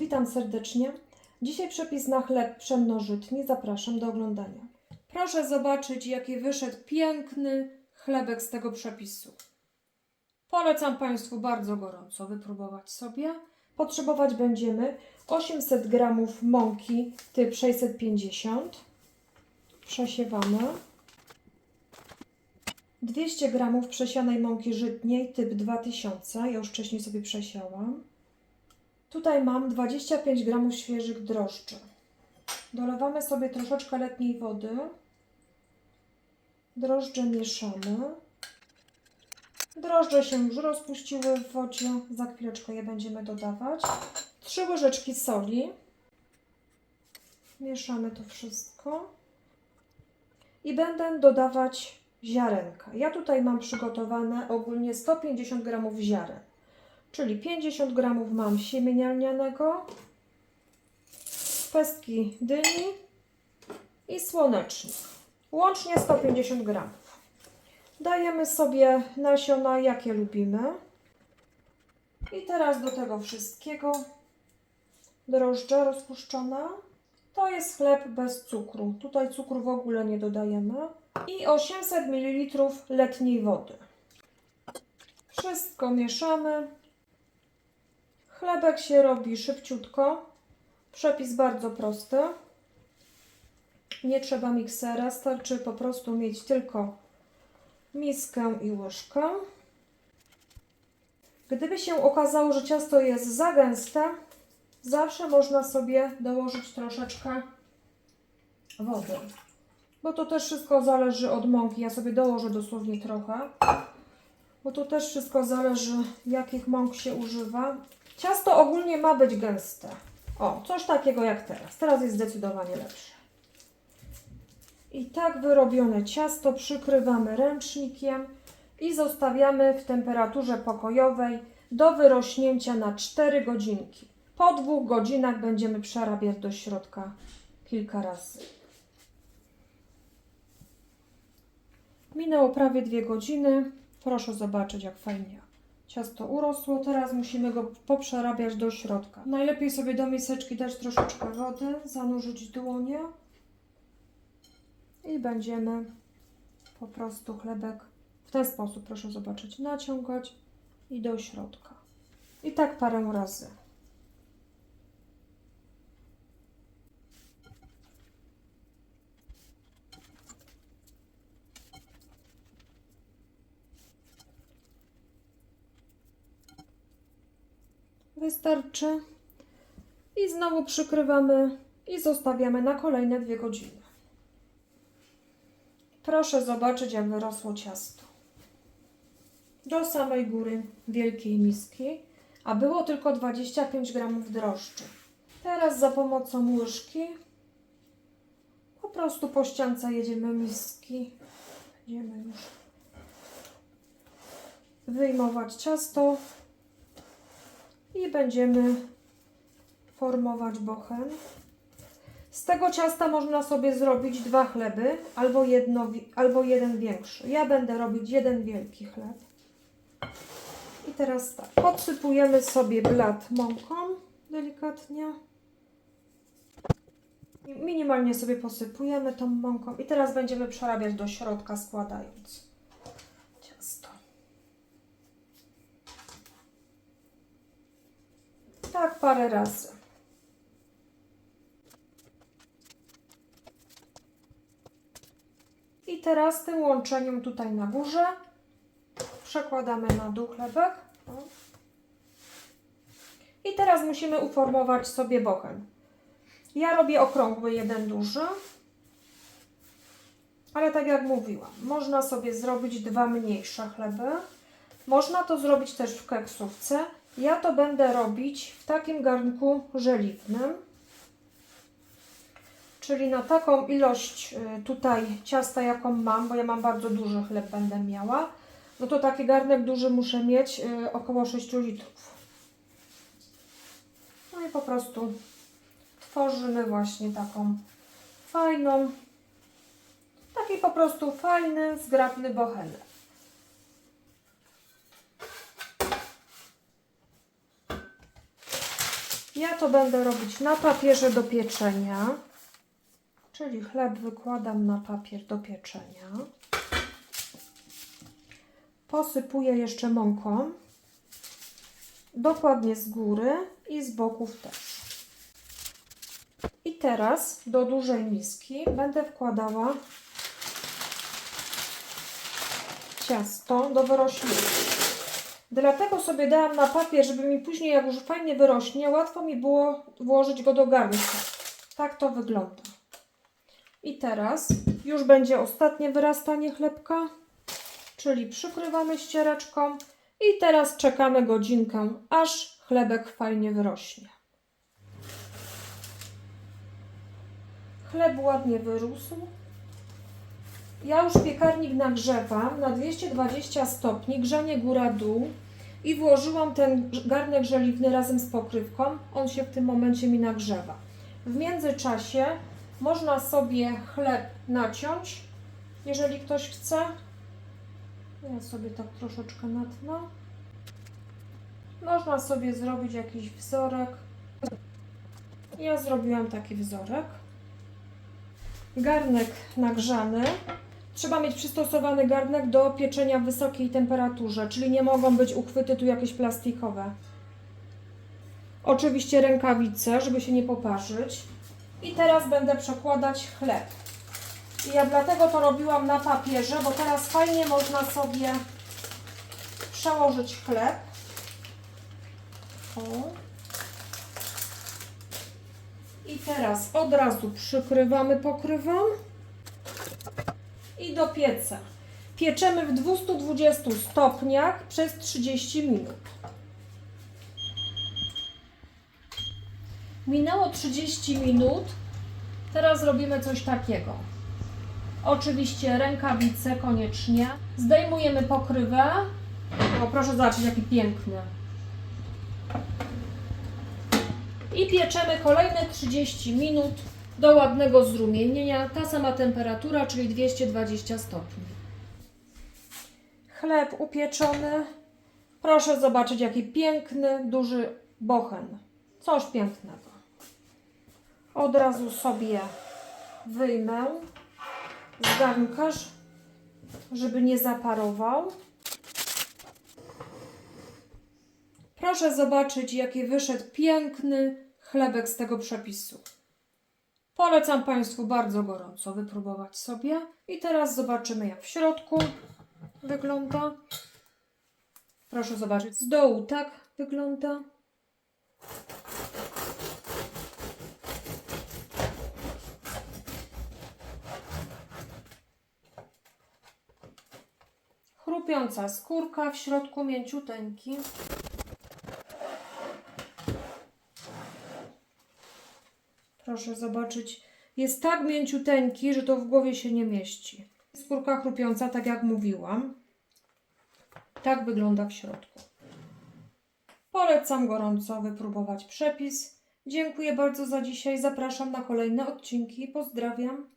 Witam serdecznie. Dzisiaj przepis na chleb pszenno-żytni. Zapraszam do oglądania. Proszę zobaczyć, jaki wyszedł piękny chlebek z tego przepisu. Polecam Państwu bardzo gorąco wypróbować sobie. Potrzebować będziemy 800 g mąki typ 650. Przesiewamy. 200 g przesianej mąki żytniej typ 2000. Ja już wcześniej sobie przesiałam. Tutaj mam 25 g świeżych drożdży. Dolewamy sobie troszeczkę letniej wody. Drożdże mieszamy. Drożdże się już rozpuściły w wodzie. Za chwileczkę je będziemy dodawać. 3 łyżeczki soli. Mieszamy to wszystko. I będę dodawać ziarenka. Ja tutaj mam przygotowane ogólnie 150 g ziaren. Czyli 50 g mam siemienia lnianego, pestki dyni i słonecznik. Łącznie 150 g. Dajemy sobie nasiona, jakie lubimy. I teraz do tego wszystkiego drożdże rozpuszczone. To jest chleb bez cukru. Tutaj cukru w ogóle nie dodajemy. I 800 ml letniej wody. Wszystko mieszamy. Chlebek się robi szybciutko. Przepis bardzo prosty. Nie trzeba miksera, starczy po prostu mieć tylko miskę i łyżkę. Gdyby się okazało, że ciasto jest za gęste, zawsze można sobie dołożyć troszeczkę wody. Bo to też wszystko zależy od mąki. Ja sobie dołożę dosłownie trochę. Bo to też wszystko zależy, jakich mąk się używa. Ciasto ogólnie ma być gęste. O, coś takiego jak teraz. Teraz jest zdecydowanie lepsze. I tak wyrobione ciasto przykrywamy ręcznikiem i zostawiamy w temperaturze pokojowej do wyrośnięcia na 4 godzinki. Po 2 godzinach będziemy przerabiać do środka kilka razy. Minęło prawie 2 godziny. Proszę zobaczyć, jak fajnie ciasto urosło. Teraz musimy go poprzerabiać do środka. Najlepiej sobie do miseczki dać troszeczkę wody, zanurzyć dłonie i będziemy po prostu chlebek w ten sposób, proszę zobaczyć, naciągać i do środka. I tak parę razy. Wystarczy. I znowu przykrywamy i zostawiamy na kolejne 2 godziny. Proszę zobaczyć, jak wyrosło ciasto. Do samej góry wielkiej miski, a było tylko 25 g drożdży. Teraz za pomocą łyżki po prostu po ściance jedziemy miski. Będziemy już wyjmować ciasto i będziemy formować bochen. Z tego ciasta można sobie zrobić 2 chleby, albo jeden większy. Ja będę robić jeden wielki chleb. I teraz tak, podsypujemy sobie blat mąką delikatnie. Minimalnie sobie posypujemy tą mąką i teraz będziemy przerabiać do środka, składając ciasto. Tak parę razy. I teraz tym łączeniem tutaj na górze przekładamy na dół chlebek. I teraz musimy uformować sobie bochen. Ja robię okrągły, jeden duży. Ale tak jak mówiłam, można sobie zrobić 2 mniejsze chleby. Można to zrobić też w keksówce. Ja to będę robić w takim garnku żeliwnym. Czyli na taką ilość tutaj ciasta, jaką mam, bo ja mam bardzo duży chleb, będę miała, no to taki garnek duży muszę mieć około 6 litrów. No i po prostu tworzymy właśnie taką fajną, taki po prostu fajny, zgrabny bochenek. Ja to będę robić na papierze do pieczenia, czyli chleb wykładam na papier do pieczenia. Posypuję jeszcze mąką, dokładnie z góry i z boków też. I teraz do dużej miski będę wkładała ciasto do wyrośnięcia. Dlatego sobie dałam na papier, żeby mi później, jak już fajnie wyrośnie, łatwo mi było włożyć go do garnka. Tak to wygląda. I teraz już będzie ostatnie wyrastanie chlebka, czyli przykrywamy ściereczką i teraz czekamy godzinkę, aż chlebek fajnie wyrośnie. Chleb ładnie wyrósł. Ja już piekarnik nagrzewam na 220 stopni, grzanie góra-dół i włożyłam ten garnek żeliwny razem z pokrywką. On się w tym momencie mi nagrzewa. W międzyczasie można sobie chleb naciąć, jeżeli ktoś chce. Ja sobie tak troszeczkę natnę. Można sobie zrobić jakiś wzorek. Ja zrobiłam taki wzorek. Garnek nagrzany. Trzeba mieć przystosowany garnek do pieczenia w wysokiej temperaturze, czyli nie mogą być uchwyty tu jakieś plastikowe. Oczywiście rękawice, żeby się nie poparzyć. I teraz będę przekładać chleb. I ja dlatego to robiłam na papierze, bo teraz fajnie można sobie przełożyć chleb. O. I teraz od razu przykrywamy pokrywą i do pieca. Pieczemy w 220 stopniach przez 30 minut. Minęło 30 minut. Teraz robimy coś takiego. Oczywiście rękawice koniecznie. Zdejmujemy pokrywę. O, proszę zobaczyć, jaki piękny. I pieczemy kolejne 30 minut do ładnego zrumienienia. Ta sama temperatura, czyli 220 stopni. Chleb upieczony. Proszę zobaczyć, jaki piękny, duży bochen. Coś pięknego. Od razu sobie wyjmę z garnka, żeby nie zaparował. Proszę zobaczyć, jaki wyszedł piękny chlebek z tego przepisu. Polecam Państwu bardzo gorąco wypróbować sobie. I teraz zobaczymy, jak w środku wygląda. Proszę zobaczyć, z dołu tak wygląda. Chrupiąca skórka, w środku mięciuteńki. Proszę zobaczyć, jest tak mięciuteńki, że to w głowie się nie mieści. Skórka chrupiąca, tak jak mówiłam. Tak wygląda w środku. Polecam gorąco wypróbować przepis. Dziękuję bardzo za dzisiaj. Zapraszam na kolejne odcinki. Pozdrawiam.